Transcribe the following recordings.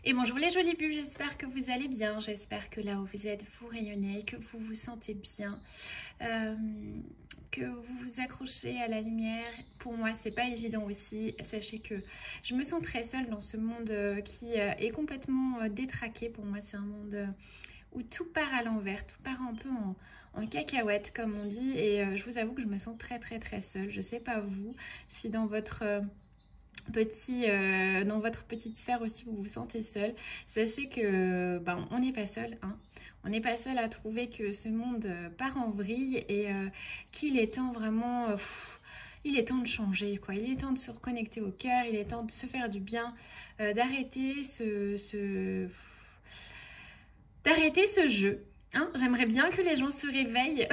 Et bonjour les jolies bulles, j'espère que vous allez bien, j'espère que là où vous êtes, vous rayonnez, que vous vous sentez bien, que vous vous accrochez à la lumière. Pour moi, c'est pas évident aussi. Sachez que je me sens très seule dans ce monde qui est complètement détraqué. Pour moi, c'est un monde où tout part à l'envers, tout part un peu en cacahuète, comme on dit. Et je vous avoue que je me sens très seule. Je sais pas vous, si dans votre... dans votre petite sphère aussi vous vous sentez seul, sachez que on n'est pas seul, hein. On n'est pas seul à trouver que ce monde part en vrille et qu'il est temps vraiment, il est temps de changer quoi. Il est temps de se reconnecter au cœur, il est temps de se faire du bien, d'arrêter d'arrêter ce jeu, hein. J'aimerais bien que les gens se réveillent.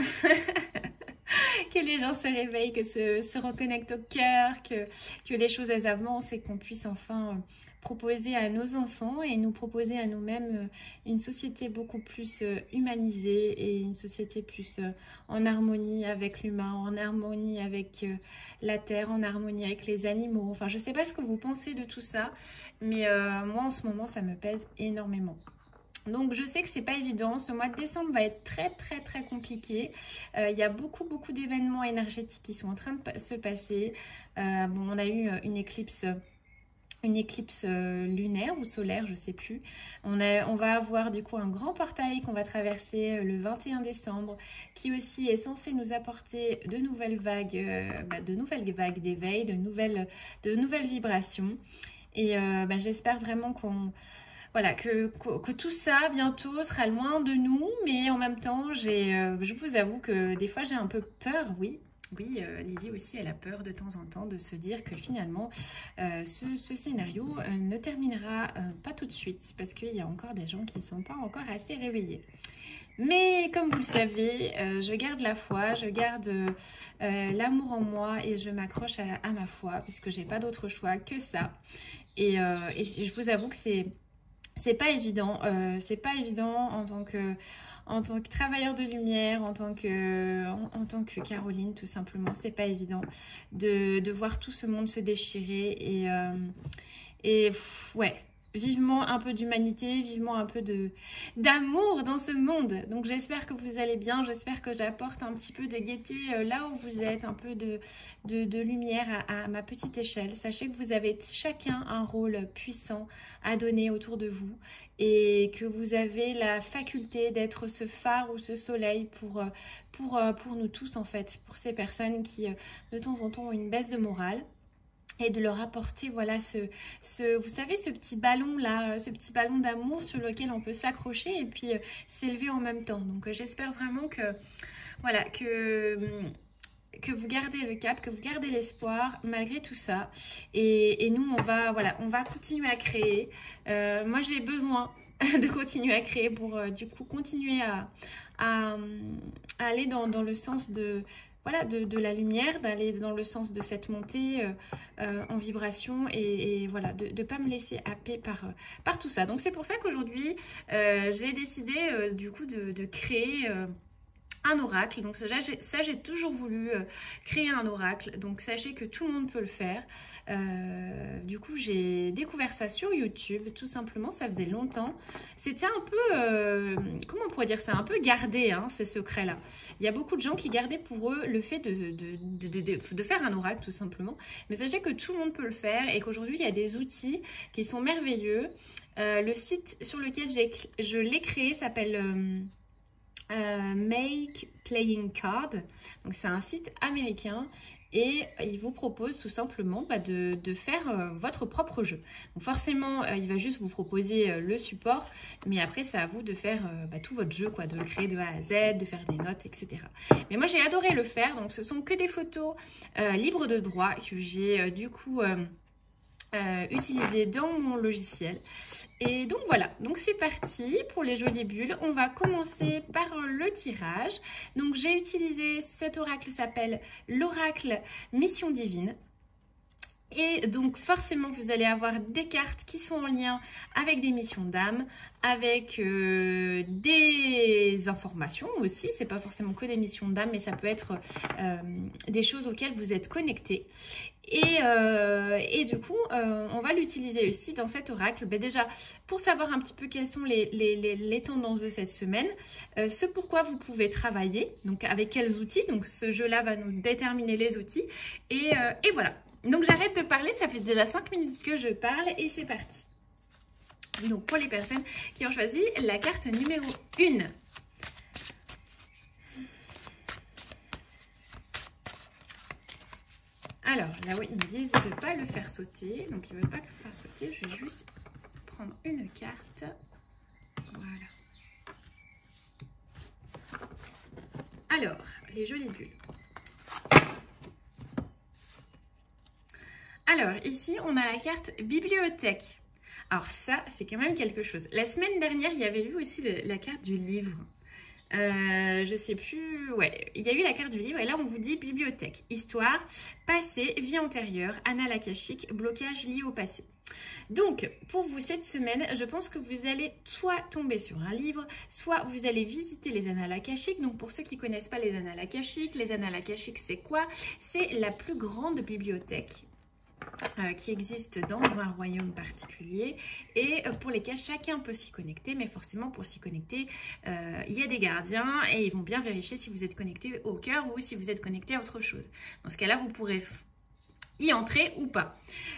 Que les gens se réveillent, que se reconnectent au cœur, que les choses elles avancent et qu'on puisse enfin proposer à nos enfants et nous proposer à nous-mêmes une société beaucoup plus humanisée et une société plus en harmonie avec l'humain, en harmonie avec la terre, en harmonie avec les animaux. Enfin, je sais pas ce que vous pensez de tout ça, mais moi en ce moment ça me pèse énormément. Donc je sais que c'est pas évident, ce mois de décembre va être très compliqué. Il y a beaucoup d'événements énergétiques qui sont en train de se passer. On a eu une éclipse lunaire ou solaire, je sais plus. On va avoir du coup un grand portail qu'on va traverser le 21 décembre qui aussi est censé nous apporter de nouvelles vagues d'éveil, de nouvelles vibrations. Et j'espère vraiment voilà, que tout ça bientôt sera loin de nous, mais en même temps, je vous avoue que des fois j'ai un peu peur, oui. Oui, Lydie aussi, elle a peur de temps en temps de se dire que finalement, ce scénario ne terminera pas tout de suite, parce qu'il y a encore des gens qui ne sont pas encore assez réveillés. Mais comme vous le savez, je garde la foi, je garde l'amour en moi et je m'accroche à ma foi, parce que j'ai pas d'autre choix que ça. Et je vous avoue que c'est pas évident en tant que travailleur de lumière, en tant que Caroline, tout simplement. C'est pas évident de voir tout ce monde se déchirer ouais. Vivement un peu d'humanité, vivement un peu d'amour dans ce monde. Donc j'espère que vous allez bien, j'espère que j'apporte un petit peu de gaieté là où vous êtes, un peu de lumière à ma petite échelle. Sachez que vous avez chacun un rôle puissant à donner autour de vous et que vous avez la faculté d'être ce phare ou ce soleil pour nous tous en fait, pour ces personnes qui de temps en temps ont une baisse de morale. Et de leur apporter, voilà, vous savez, ce petit ballon là, ce petit ballon d'amour sur lequel on peut s'accrocher et puis s'élever en même temps. Donc j'espère vraiment que, voilà, que vous gardez le cap, que vous gardez l'espoir malgré tout ça. Et nous, on va continuer à créer. Moi, j'ai besoin de continuer à créer pour du coup continuer à aller dans le sens de la lumière, d'aller dans le sens de cette montée en vibration et voilà, de ne pas me laisser happer par tout ça. Donc c'est pour ça qu'aujourd'hui, j'ai décidé du coup de créer un oracle. Donc ça j'ai toujours voulu créer un oracle, donc sachez que tout le monde peut le faire. Du coup j'ai découvert ça sur YouTube, tout simplement. Ça faisait longtemps, c'était un peu comment on pourrait dire ça, un peu gardé, hein, ces secrets là. Il y a beaucoup de gens qui gardaient pour eux le fait de faire un oracle, tout simplement, mais sachez que tout le monde peut le faire et qu'aujourd'hui il y a des outils qui sont merveilleux. Le site sur lequel je l'ai créé s'appelle Make Playing Card. Donc c'est un site américain et il vous propose tout simplement de faire votre propre jeu. Donc forcément il va juste vous proposer le support, mais après c'est à vous de faire tout votre jeu quoi, de le créer de A à Z, de faire des notes, etc. Mais moi j'ai adoré le faire, donc ce sont que des photos libres de droit que j'ai du coup utilisé dans mon logiciel. Et donc voilà, donc c'est parti pour les jolies bulles. On va commencer par le tirage. Donc j'ai utilisé, cet oracle s'appelle l'oracle Mission Divine. Et donc forcément vous allez avoir des cartes qui sont en lien avec des missions d'âme, avec des informations aussi. C'est pas forcément que des missions d'âme, mais ça peut être des choses auxquelles vous êtes connectés. Et du coup, on va l'utiliser aussi dans cet oracle. Ben déjà, pour savoir un petit peu quelles sont les tendances de cette semaine, ce pourquoi vous pouvez travailler, donc avec quels outils. Donc ce jeu-là va nous déterminer les outils. Et voilà. Donc j'arrête de parler, ça fait déjà 5 minutes que je parle et c'est parti. Donc pour les personnes qui ont choisi la carte numéro 1. Alors là oui, ils me disent de ne pas le faire sauter. Donc ils ne veulent pas le faire sauter, je vais juste prendre une carte. Voilà. Alors, les jolies bulles. Alors, ici, on a la carte bibliothèque. Alors ça, c'est quand même quelque chose. La semaine dernière, il y avait eu aussi la carte du livre. Je sais plus... Ouais, il y a eu la carte du livre et là, on vous dit bibliothèque. Histoire, passé, vie antérieure, annales akashiques, blocage lié au passé. Donc, pour vous, cette semaine, je pense que vous allez soit tomber sur un livre, soit vous allez visiter les annales akashiques. Donc, pour ceux qui ne connaissent pas les annales akashiques, c'est quoi? C'est la plus grande bibliothèque qui existe dans un royaume particulier et pour lesquels chacun peut s'y connecter, mais forcément pour s'y connecter il y a des gardiens et ils vont bien vérifier si vous êtes connecté au cœur ou si vous êtes connecté à autre chose. Dans ce cas-là, vous pourrez y entrer ou pas.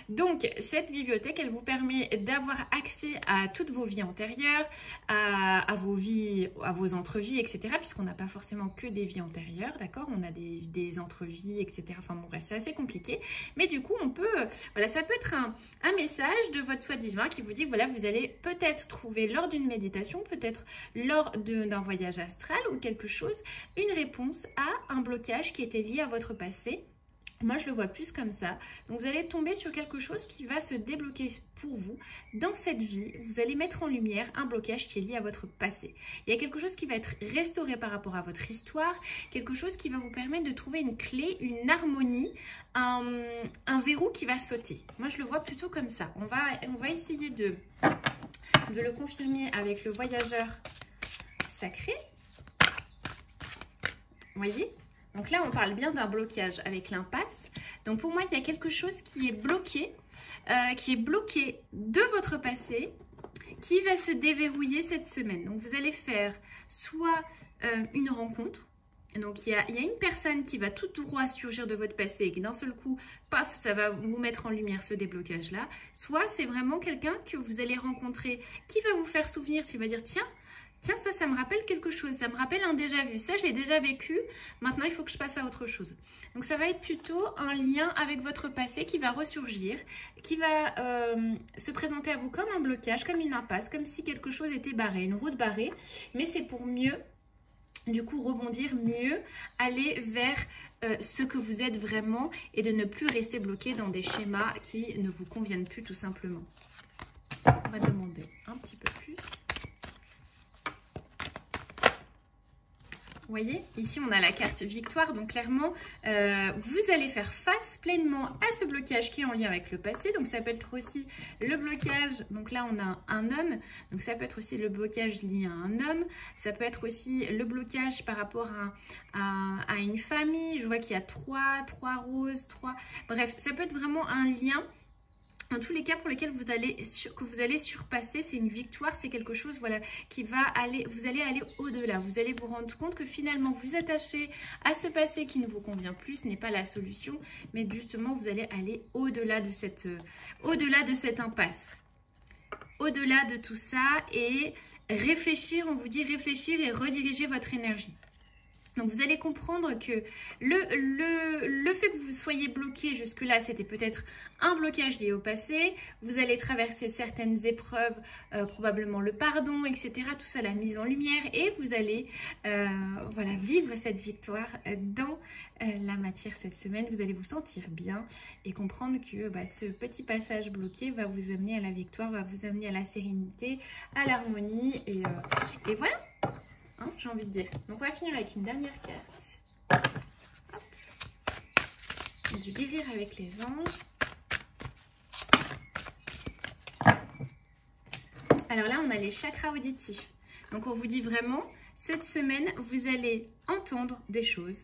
Donc cette bibliothèque, elle vous permet d'avoir accès à toutes vos vies antérieures, à vos vies, à vos entrevies, etc. Puisqu'on n'a pas forcément que des vies antérieures, d'accord? On a des entrevies, etc. Enfin bon bref, c'est assez compliqué. Mais du coup, on peut, voilà, ça peut être un message de votre soi divin qui vous dit que voilà, vous allez peut-être trouver lors d'une méditation, peut-être lors d'un voyage astral ou quelque chose, une réponse à un blocage qui était lié à votre passé. Moi, je le vois plus comme ça. Donc, vous allez tomber sur quelque chose qui va se débloquer pour vous. Dans cette vie, vous allez mettre en lumière un blocage qui est lié à votre passé. Il y a quelque chose qui va être restauré par rapport à votre histoire, quelque chose qui va vous permettre de trouver une clé, une harmonie, un verrou qui va sauter. Moi, je le vois plutôt comme ça. On va essayer de le confirmer avec le voyageur sacré. Vous voyez ? Donc là, on parle bien d'un blocage avec l'impasse. Donc pour moi, il y a quelque chose qui est bloqué de votre passé, qui va se déverrouiller cette semaine. Donc vous allez faire soit une rencontre. Donc il y a une personne qui va tout droit surgir de votre passé et qui d'un seul coup, paf, ça va vous mettre en lumière ce déblocage-là. Soit c'est vraiment quelqu'un que vous allez rencontrer qui va vous faire souvenir, qui va dire tiens, ça me rappelle quelque chose, ça me rappelle un déjà vu, ça je l'ai déjà vécu, maintenant il faut que je passe à autre chose. Donc ça va être plutôt un lien avec votre passé qui va ressurgir, qui va se présenter à vous comme un blocage, comme une impasse, comme si quelque chose était barré, une route barrée, mais c'est pour mieux, du coup rebondir, mieux aller vers ce que vous êtes vraiment et de ne plus rester bloqué dans des schémas qui ne vous conviennent plus tout simplement. On va demander un petit peu plus. Vous voyez, ici on a la carte victoire, donc clairement vous allez faire face pleinement à ce blocage qui est en lien avec le passé. Donc ça peut être aussi le blocage, donc là on a un homme, donc ça peut être aussi le blocage lié à un homme, ça peut être aussi le blocage par rapport à une famille. Je vois qu'il y a trois roses, bref, ça peut être vraiment un lien. En tous les cas, pour lesquels vous allez surpasser, c'est une victoire, c'est quelque chose voilà, qui va aller, vous allez aller au-delà. Vous allez vous rendre compte que finalement, vous attachez à ce passé qui ne vous convient plus, ce n'est pas la solution, mais justement, vous allez aller au-delà de cette impasse. Au-delà de tout ça et réfléchir, on vous dit réfléchir et rediriger votre énergie. Donc vous allez comprendre que le fait que vous soyez bloqué jusque-là, c'était peut-être un blocage lié au passé. Vous allez traverser certaines épreuves, probablement le pardon, etc. Tout ça, la mise en lumière. Et vous allez voilà, vivre cette victoire dans la matière cette semaine. Vous allez vous sentir bien et comprendre que ce petit passage bloqué va vous amener à la victoire, va vous amener à la sérénité, à l'harmonie. Et voilà. Hein, j'ai envie de dire. Donc on va finir avec une dernière carte. Hop. Du guérir avec les anges. Alors là, on a les chakras auditifs. Donc, on vous dit vraiment, cette semaine, vous allez entendre des choses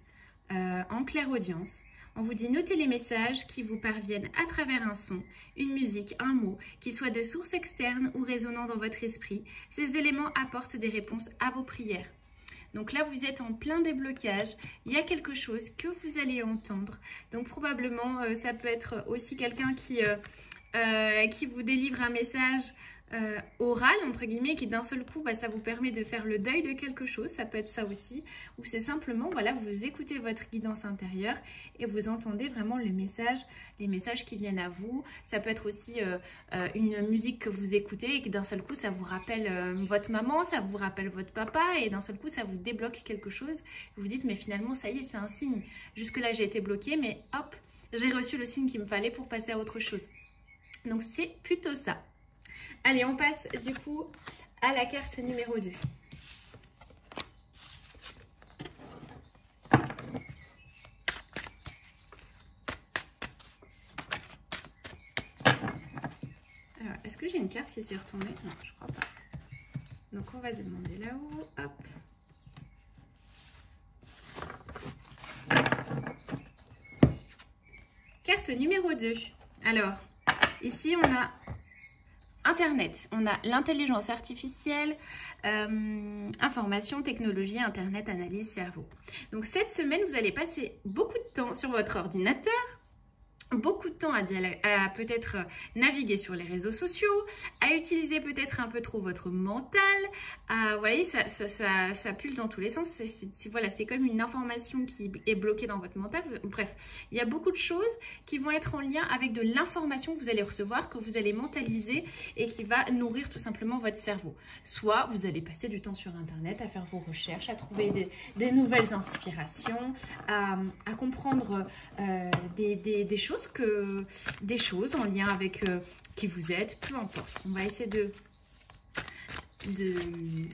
en clairaudience. On vous dit, notez les messages qui vous parviennent à travers un son, une musique, un mot, qui soit de source externe ou résonnant dans votre esprit. Ces éléments apportent des réponses à vos prières. Donc là, vous êtes en plein déblocage. Il y a quelque chose que vous allez entendre. Donc probablement, ça peut être aussi quelqu'un qui vous délivre un message oral, entre guillemets, qui d'un seul coup, ça vous permet de faire le deuil de quelque chose. Ça peut être ça aussi. Ou c'est simplement, voilà, vous écoutez votre guidance intérieure et vous entendez vraiment les messages qui viennent à vous. Ça peut être aussi une musique que vous écoutez et que d'un seul coup, ça vous rappelle votre maman, ça vous rappelle votre papa et d'un seul coup, ça vous débloque quelque chose. Vous dites, mais finalement, ça y est, c'est un signe. Jusque-là, j'ai été bloquée, mais hop, j'ai reçu le signe qu'il me fallait pour passer à autre chose. Donc, c'est plutôt ça. Allez, on passe du coup à la carte numéro 2. Alors, est-ce que j'ai une carte qui s'est retournée? Non, je crois pas. Donc, on va demander là-haut. Hop. Carte numéro 2. Alors, ici, on a Internet, on a l'intelligence artificielle, information, technologie, Internet, analyse, cerveau. Donc cette semaine, vous allez passer beaucoup de temps sur votre ordinateur, beaucoup de temps à peut-être naviguer sur les réseaux sociaux, à utiliser peut-être un peu trop votre mental. Vous voyez, ça pulse dans tous les sens. Voilà, c'est comme une information qui est bloquée dans votre mental. Bref, il y a beaucoup de choses qui vont être en lien avec de l'information que vous allez recevoir, que vous allez mentaliser et qui va nourrir tout simplement votre cerveau. Soit vous allez passer du temps sur Internet à faire vos recherches, à trouver des nouvelles inspirations, à comprendre des choses en lien avec qui vous êtes, peu importe. On va essayer de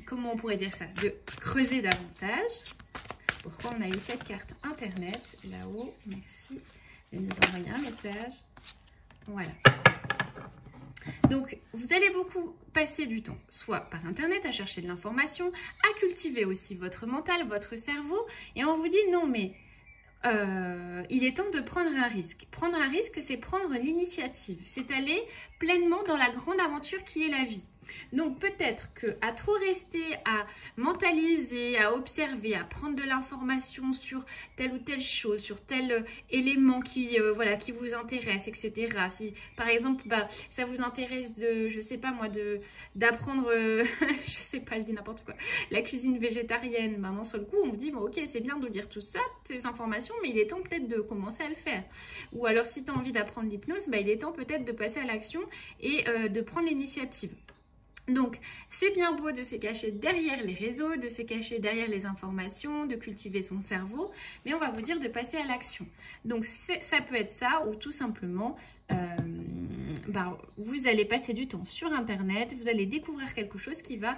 comment on pourrait dire ça, de creuser davantage. Pourquoi on a eu cette carte Internet là-haut? Merci de nous envoyer un message. Voilà. Donc, vous allez beaucoup passer du temps, soit par Internet, à chercher de l'information, à cultiver aussi votre mental, votre cerveau. Et on vous dit, non mais il est temps de prendre un risque. Prendre un risque, c'est prendre l'initiative. C'est aller pleinement dans la grande aventure qui est la vie. Donc peut-être qu'à trop rester à mentaliser, à observer, à prendre de l'information sur telle ou telle chose, sur tel élément qui vous intéresse, etc. Si par exemple ça vous intéresse je sais pas moi, d'apprendre, je sais pas, je dis n'importe quoi, la cuisine végétarienne, d'un seul coup on vous dit bon ok, c'est bien de lire tout ça, ces informations, mais il est temps peut-être de commencer à le faire. Ou alors si tu as envie d'apprendre l'hypnose, il est temps peut-être de passer à l'action et de prendre l'initiative. Donc, c'est bien beau de se cacher derrière les réseaux, de se cacher derrière les informations, de cultiver son cerveau, mais on va vous dire de passer à l'action. Donc, ça peut être ça ou tout simplement, vous allez passer du temps sur Internet, vous allez découvrir quelque chose qui va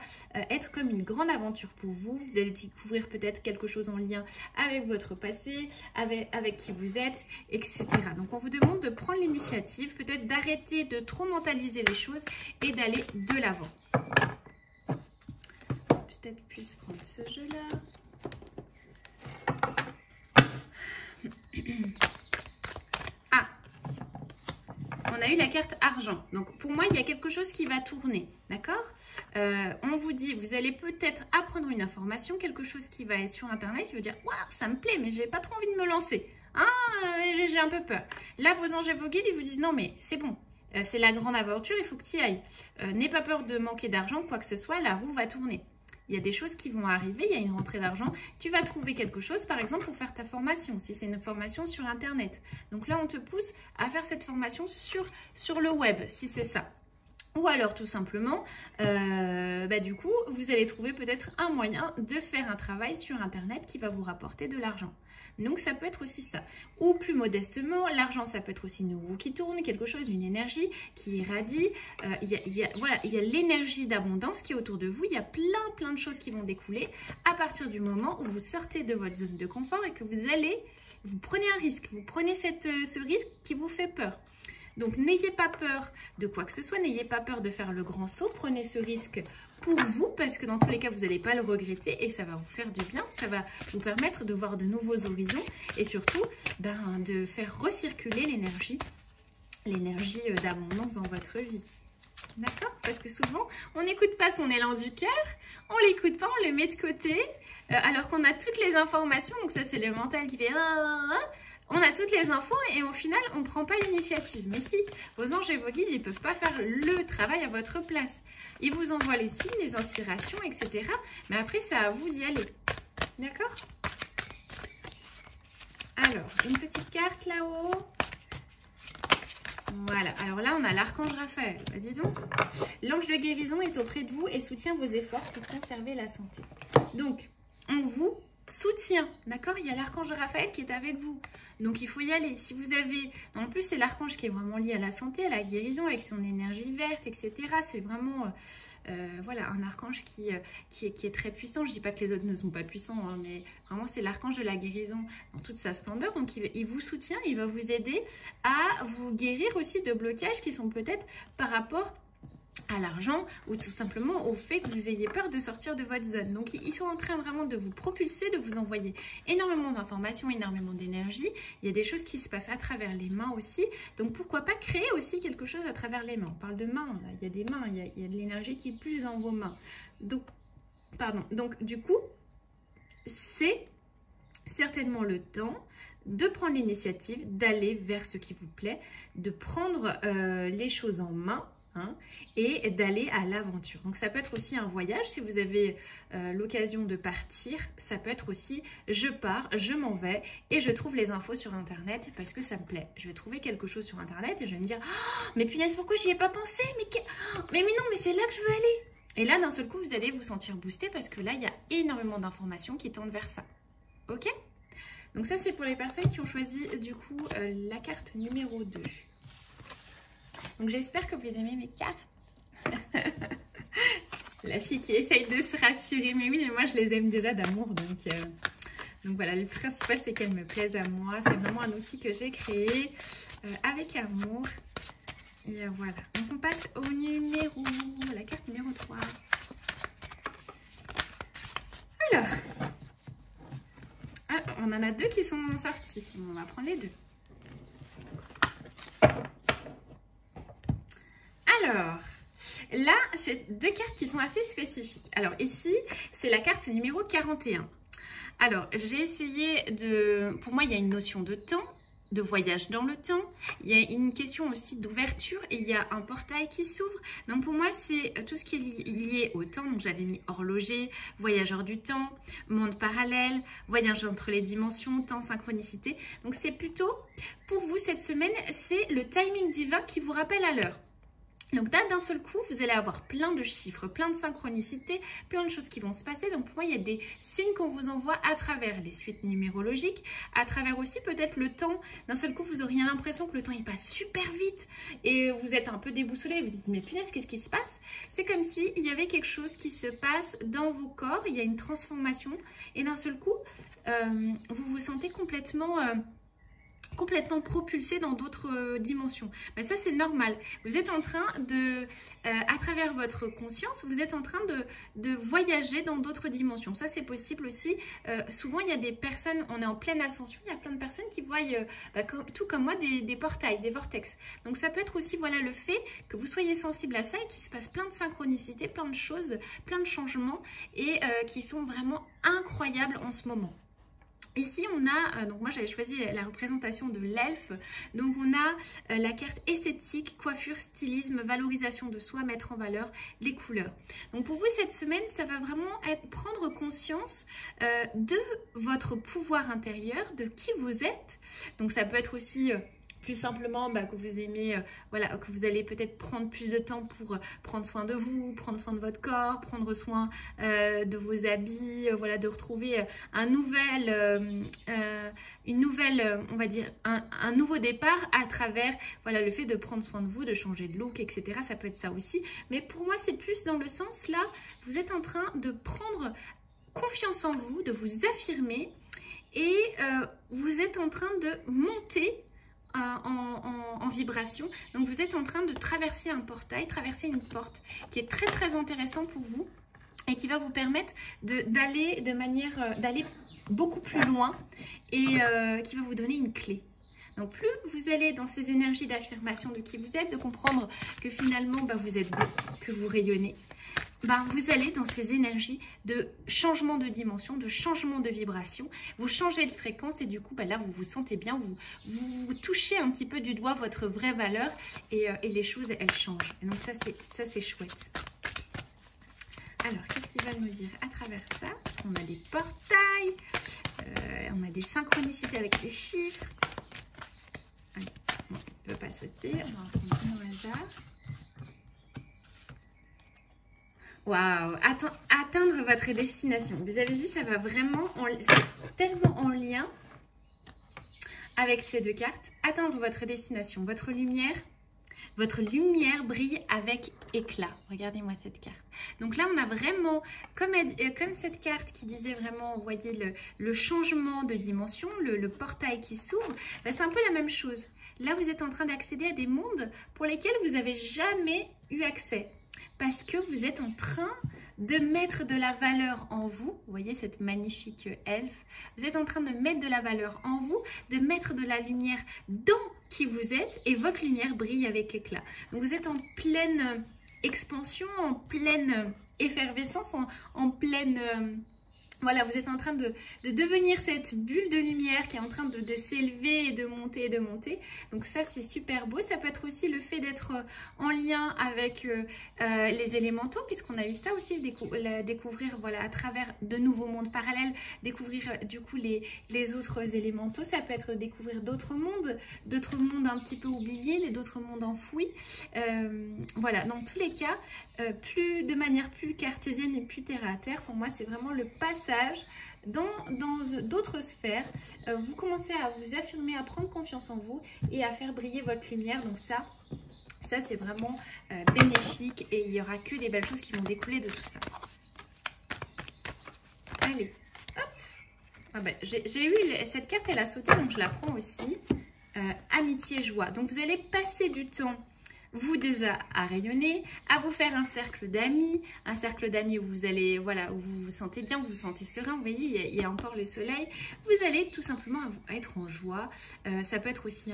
être comme une grande aventure pour vous. Vous allez découvrir peut-être quelque chose en lien avec votre passé, avec qui vous êtes, etc. Donc, on vous demande de prendre l'initiative, peut-être d'arrêter de trop mentaliser les choses et d'aller de l'avant. Peut-être puisse prendre ce jeu-là. Ah, on a eu la carte argent. Donc, pour moi, il y a quelque chose qui va tourner. D'accord? On vous dit, vous allez peut-être apprendre une information, quelque chose qui va être sur Internet, qui veut dire, waouh, ça me plaît, mais j'ai pas trop envie de me lancer. Ah, j'ai un peu peur. Là, vos anges et vos guides, ils vous disent, non, mais c'est bon. C'est la grande aventure, il faut que tu y ailles. N'aie pas peur de manquer d'argent, quoi que ce soit, la roue va tourner. Il y a des choses qui vont arriver, il y a une rentrée d'argent. Tu vas trouver quelque chose, par exemple, pour faire ta formation, si c'est une formation sur Internet. Donc là, on te pousse à faire cette formation sur le web, si c'est ça. Ou alors, tout simplement, du coup, vous allez trouver peut-être un moyen de faire un travail sur Internet qui va vous rapporter de l'argent. Donc, ça peut être aussi ça. Ou plus modestement, l'argent, ça peut être aussi une roue qui tourne, quelque chose, une énergie qui irradie. Il y a l'énergie d'abondance qui est autour de vous. Il y a plein de choses qui vont découler à partir du moment où vous sortez de votre zone de confort et que vous prenez un risque. Vous prenez ce risque qui vous fait peur. Donc, n'ayez pas peur de quoi que ce soit, n'ayez pas peur de faire le grand saut. Prenez ce risque pour vous, parce que dans tous les cas, vous n'allez pas le regretter et ça va vous faire du bien. Ça va vous permettre de voir de nouveaux horizons et surtout de faire recirculer l'énergie d'abondance dans votre vie. D'accord? Parce que souvent, on n'écoute pas son élan du cœur, on ne l'écoute pas, on le met de côté, alors qu'on a toutes les informations. Donc ça, c'est le mental qui fait... On a toutes les infos et au final, on ne prend pas l'initiative. Mais si, vos anges et vos guides, ils ne peuvent pas faire le travail à votre place. Ils vous envoient les signes, les inspirations, etc. Mais après, c'est à vous d'y aller. D'accord? Alors, une petite carte là-haut. Voilà, alors là on a l'archange Raphaël, bah, dis donc. L'ange de guérison est auprès de vous et soutient vos efforts pour conserver la santé. Donc, on vous soutient, d'accord? Il y a l'archange Raphaël qui est avec vous, donc il faut y aller. Si vous avez, en plus c'est l'archange qui est vraiment lié à la santé, à la guérison, avec son énergie verte, etc. C'est vraiment... voilà, un archange qui est très puissant. Je ne dis pas que les autres ne sont pas puissants, hein, mais vraiment c'est l'archange de la guérison dans toute sa splendeur. Donc il vous soutient, il va vous aider à vous guérir aussi de blocages qui sont peut-être par rapport à l'argent ou tout simplement au fait que vous ayez peur de sortir de votre zone. Donc ils sont en train vraiment de vous propulser, de vous envoyer énormément d'informations, énormément d'énergie. Il y a des choses qui se passent à travers les mains aussi. Donc pourquoi pas créer aussi quelque chose à travers les mains. On parle de mains, là. Il y a des mains, il y a de l'énergie qui est plus dans vos mains. Donc, donc du coup, c'est certainement le temps de prendre l'initiative, d'aller vers ce qui vous plaît, de prendre les choses en main, hein, et d'aller à l'aventure. Donc ça peut être aussi un voyage, si vous avez l'occasion de partir, ça peut être aussi je pars, je m'en vais et je trouve les infos sur internet parce que ça me plaît. Je vais trouver quelque chose sur internet et je vais me dire oh, mais punaise, pourquoi j'y ai pas pensé, mais non, mais c'est là que je veux aller. Et là d'un seul coup vous allez vous sentir boosté parce que là il y a énormément d'informations qui tendent vers ça. Ok? Donc ça c'est pour les personnes qui ont choisi du coup la carte numéro 2. Donc j'espère que vous aimez mes cartes. La fille qui essaye de se rassurer. Mais oui, mais moi je les aime déjà d'amour. Donc voilà, le principal c'est qu'elles me plaisent à moi. C'est vraiment un outil que j'ai créé avec amour. Et voilà. Donc on passe au numéro, la carte numéro 3. Alors, on en a deux qui sont sortis. On va prendre les deux. Alors, là, c'est deux cartes qui sont assez spécifiques. Alors ici, c'est la carte numéro 41. Alors, j'ai essayé de... Pour moi, il y a une notion de temps, de voyage dans le temps. Il y a une question aussi d'ouverture et il y a un portail qui s'ouvre. Donc pour moi, c'est tout ce qui est lié au temps. Donc j'avais mis horloger, voyageur du temps, monde parallèle, voyage entre les dimensions, temps, synchronicité. Donc c'est plutôt, pour vous, cette semaine, c'est le timing divin qui vous rappelle à l'heure. Donc là, d'un seul coup, vous allez avoir plein de chiffres, plein de synchronicités, plein de choses qui vont se passer. Donc pour moi, il y a des signes qu'on vous envoie à travers les suites numérologiques, à travers aussi peut-être le temps. D'un seul coup, vous auriez l'impression que le temps, il passe super vite et vous êtes un peu déboussolé. Vous dites, mais punaise, qu'est-ce qui se passe? C'est comme s'il y avait quelque chose qui se passe dans vos corps. Il y a une transformation et d'un seul coup, vous vous sentez complètement propulsé dans d'autres dimensions. Mais ça, c'est normal. Vous êtes en train de, à travers votre conscience, vous êtes en train de voyager dans d'autres dimensions. Ça, c'est possible aussi. Souvent, il y a des personnes, on est en pleine ascension, il y a plein de personnes qui voient, tout comme moi, des portails, des vortex. Donc, ça peut être aussi, voilà, le fait que vous soyez sensible à ça et qu'il se passe plein de synchronicités, plein de choses, plein de changements et qui sont vraiment incroyables en ce moment. Ici, on a, donc moi j'avais choisi la représentation de l'elfe, donc on a la carte esthétique, coiffure, stylisme, valorisation de soi, mettre en valeur les couleurs. Donc pour vous cette semaine, ça va vraiment être prendre conscience de votre pouvoir intérieur, de qui vous êtes. Donc ça peut être aussi... plus simplement que vous aimez, voilà, que vous allez peut-être prendre plus de temps pour prendre soin de vous, prendre soin de votre corps, prendre soin de vos habits, voilà, de retrouver une nouvelle, on va dire, un nouveau départ à travers, voilà, le fait de prendre soin de vous, de changer de look, etc. Ça peut être ça aussi. Mais pour moi, c'est plus dans le sens, là, vous êtes en train de prendre confiance en vous, de vous affirmer et vous êtes en train de monter en vibration. Donc vous êtes en train de traverser un portail, traverser une porte qui est très très intéressant pour vous et qui va vous permettre d'aller d'aller beaucoup plus loin et qui va vous donner une clé. Donc plus vous allez dans ces énergies d'affirmation de qui vous êtes, de comprendre que finalement vous êtes beau, que vous rayonnez, vous allez dans ces énergies de changement de dimension, de changement de vibration. Vous changez de fréquence et du coup, là, vous vous sentez bien. Vous touchez un petit peu du doigt votre vraie valeur et les choses, elles changent. Et donc ça, c'est chouette. Alors, qu'est-ce qu'il va nous dire à travers ça? Parce qu'on a des portails, on a des synchronicités avec les chiffres. Allez, bon, on ne peut pas sauter, on va en prendre un au hasard. Waouh, atteindre votre destination. Vous avez vu, ça va vraiment, c'est tellement en lien avec ces deux cartes. Atteindre votre destination, votre lumière brille avec éclat. Regardez-moi cette carte. Donc là, on a vraiment, comme cette carte qui disait vraiment, vous voyez, le changement de dimension, le portail qui s'ouvre, c'est un peu la même chose. Là, vous êtes en train d'accéder à des mondes pour lesquels vous n'avez jamais eu accès. Parce que vous êtes en train de mettre de la valeur en vous. Vous voyez cette magnifique elfe. Vous êtes en train de mettre de la valeur en vous, de mettre de la lumière dans qui vous êtes et votre lumière brille avec éclat. Donc vous êtes en pleine expansion, en pleine effervescence, en pleine... Voilà, vous êtes en train de devenir cette bulle de lumière qui est en train de s'élever et de monter et de monter. Donc ça, c'est super beau. Ça peut être aussi le fait d'être en lien avec les élémentaux, puisqu'on a eu ça aussi, découvrir voilà, à travers de nouveaux mondes parallèles, découvrir du coup les autres élémentaux. Ça peut être découvrir d'autres mondes un petit peu oubliés, d'autres mondes enfouis. Voilà, dans tous les cas, de manière plus cartésienne et plus terre à terre, pour moi, c'est vraiment le passage dans d'autres sphères. Vous commencez à vous affirmer, à prendre confiance en vous et à faire briller votre lumière. Donc ça c'est vraiment bénéfique et il n'y aura que des belles choses qui vont découler de tout ça. Allez, hop. J'ai eu cette carte, elle a sauté, donc je la prends aussi. Amitié, joie. Donc vous allez passer du temps, vous déjà, à rayonner, à vous faire un cercle d'amis où vous allez, voilà, où vous vous sentez bien, vous vous sentez serein. Vous voyez, il y a encore le soleil. Vous allez tout simplement être en joie. Ça peut être aussi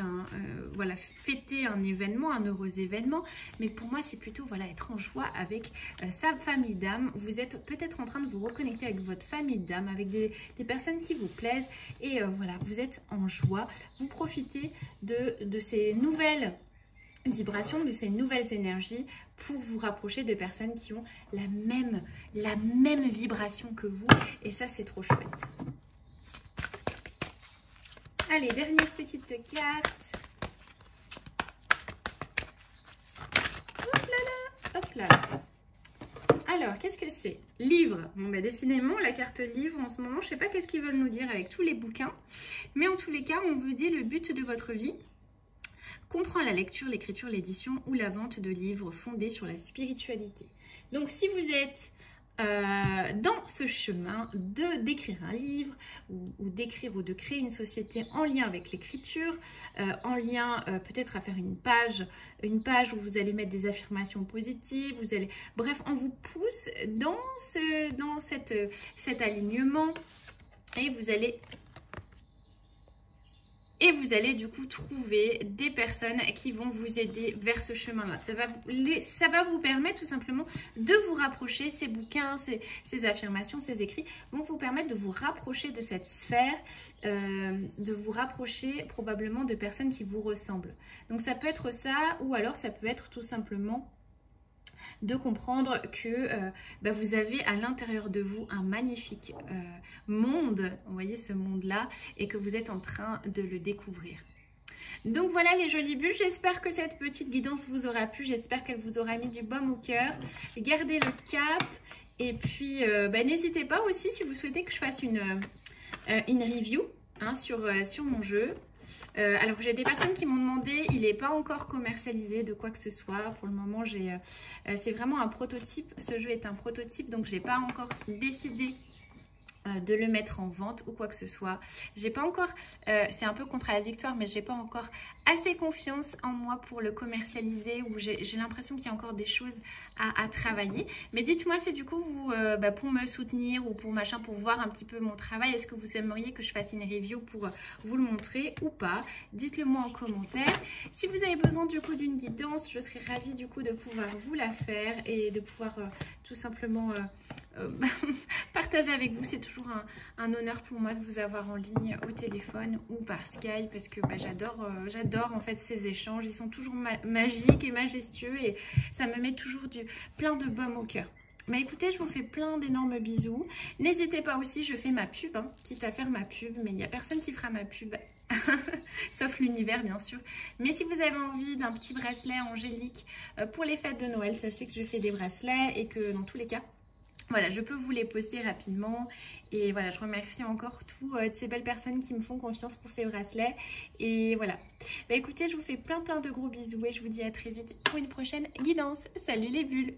voilà, fêter un événement, un heureux événement. Mais pour moi, c'est plutôt voilà, être en joie avec sa famille d'âme. Vous êtes peut-être en train de vous reconnecter avec votre famille d'âme, avec des personnes qui vous plaisent. Et voilà, vous êtes en joie. Vous profitez de ces nouvelles vibration, de ces nouvelles énergies pour vous rapprocher de personnes qui ont la même vibration que vous et ça c'est trop chouette. Allez, dernière petite carte. Hop là là, hop là. Alors, qu'est-ce que c'est? Livre. Bon, décidément, la carte livre, en ce moment, je ne sais pas qu'est-ce qu'ils veulent nous dire avec tous les bouquins. Mais en tous les cas, on vous dit le but de votre vie comprend la lecture, l'écriture, l'édition ou la vente de livres fondés sur la spiritualité. Donc, si vous êtes dans ce chemin d'écrire un livre ou d'écrire ou de créer une société en lien avec l'écriture, en lien peut-être à faire une page où vous allez mettre des affirmations positives, vous allez, bref, on vous pousse dans cet alignement et vous allez du coup trouver des personnes qui vont vous aider vers ce chemin-là. Ça va vous permettre tout simplement de vous rapprocher. Ces bouquins, ces affirmations, ces écrits vont vous permettre de vous rapprocher de cette sphère, de vous rapprocher probablement de personnes qui vous ressemblent. Donc ça peut être ça ou alors ça peut être tout simplement de comprendre que vous avez à l'intérieur de vous un magnifique monde, vous voyez ce monde-là, et que vous êtes en train de le découvrir. Donc voilà les jolies bulles, j'espère que cette petite guidance vous aura plu, j'espère qu'elle vous aura mis du baume au cœur. Gardez le cap et puis n'hésitez pas aussi si vous souhaitez que je fasse une review sur mon jeu. Alors j'ai des personnes qui m'ont demandé, il n'est pas encore commercialisé de quoi que ce soit. Pour le moment, c'est vraiment un prototype. Ce jeu est un prototype, donc j'ai pas encore décidé de le mettre en vente ou quoi que ce soit. J'ai pas encore, c'est un peu contradictoire, mais j'ai pas encore assez confiance en moi pour le commercialiser, ou j'ai l'impression qu'il y a encore des choses à travailler. Mais dites-moi si du coup vous, pour me soutenir ou pour machin, pour voir un petit peu mon travail, est-ce que vous aimeriez que je fasse une review pour vous le montrer ou pas? Dites-le moi en commentaire. Si vous avez besoin du coup d'une guidance, je serais ravie du coup de pouvoir vous la faire et de pouvoir tout simplement partager avec vous. C'est toujours un honneur pour moi de vous avoir en ligne au téléphone ou par Skype, parce que j'adore en fait ces échanges. Ils sont toujours magiques et majestueux et ça me met toujours plein de baume au cœur. Mais écoutez, je vous fais plein d'énormes bisous. N'hésitez pas aussi, je fais ma pub, hein, quitte à faire ma pub, mais il n'y a personne qui fera ma pub, sauf l'univers bien sûr. Mais si vous avez envie d'un petit bracelet angélique pour les fêtes de Noël, sachez que je fais des bracelets et que dans tous les cas, voilà, je peux vous les poster rapidement. Et voilà, je remercie encore toutes ces belles personnes qui me font confiance pour ces bracelets. Et voilà. Bah écoutez, je vous fais plein de gros bisous et je vous dis à très vite pour une prochaine guidance. Salut les bulles!